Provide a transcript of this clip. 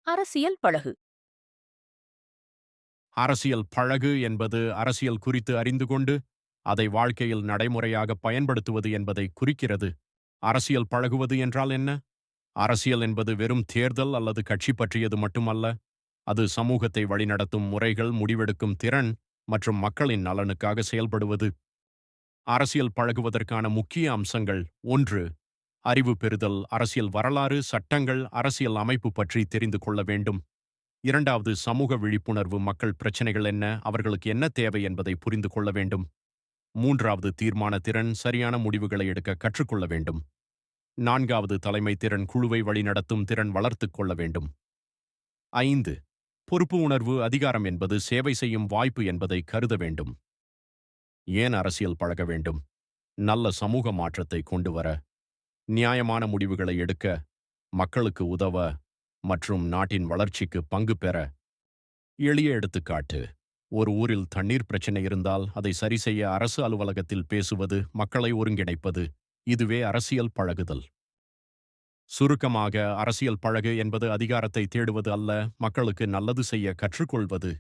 அரசியல் பழகு. அரசியல் பழகு என்பது அரசியல் குறித்து அறிந்து கொண்டு அதை வாழ்க்கையில் நடைமுறையாக பயன்படுத்துவது என்பதை குறிக்கிறது. அரசியல் பழகுவது என்றால் என்ன? அரசியல் என்பது வெறும் தேர்தல் அல்லது கட்சி பற்றியது மட்டுமல்ல. அது சமூகத்தை வழிநடத்தும் முறைகள், முடிவெடுக்கும் திறன் மற்றும் மக்களின் நலனுக்காக செயல்படுவது. அரசியல் பழகுவதற்கான முக்கிய அம்சங்கள்: 1. அறிவு பெறுதல். அரசியல் வரலாறு, சட்டங்கள், அரசியல் அமைப்பு பற்றி தெரிந்து கொள்ள வேண்டும். 2வது சமூக விழிப்புணர்வு. மக்கள் பிரச்சனைகள் என்ன, அவர்களுக்கு என்ன தேவை என்பதை புரிந்து கொள்ள வேண்டும். 3வது தீர்மான திறன். சரியான முடிவுகளை எடுக்க கற்றுக்கொள்ள வேண்டும். 4வது தலைமை திறன். குழுவை வழிநடத்தும் திறன் வளர்த்துக் கொள்ள வேண்டும். 5. பொறுப்பு உணர்வு. அதிகாரம் என்பது சேவை செய்யும் வாய்ப்பு என்பதை கருத வேண்டும். ஏன் அரசியல் பழக வேண்டும்? நல்ல சமூக மாற்றத்தை கொண்டு வர, நியாயமான முடிவுகளை எடுக்க, மக்களுக்கு உதவ மற்றும் நாட்டின் வளர்ச்சிக்கு பங்கு பெற. எளிய எடுத்துக்காட்டு: ஒரு ஊரில் தண்ணீர் பிரச்சனை இருந்தால் அதை சரி செய்ய அரசு அலுவலகத்தில் பேசுவது, மக்களை ஒருங்கிணைப்பது. இதுவே அரசியல் பழகுதல். சுருக்கமாக, அரசியல் பழகு என்பது அதிகாரத்தை தேடுவது அல்ல, மக்களுக்கு நல்லது செய்ய கற்றுக்கொள்வது.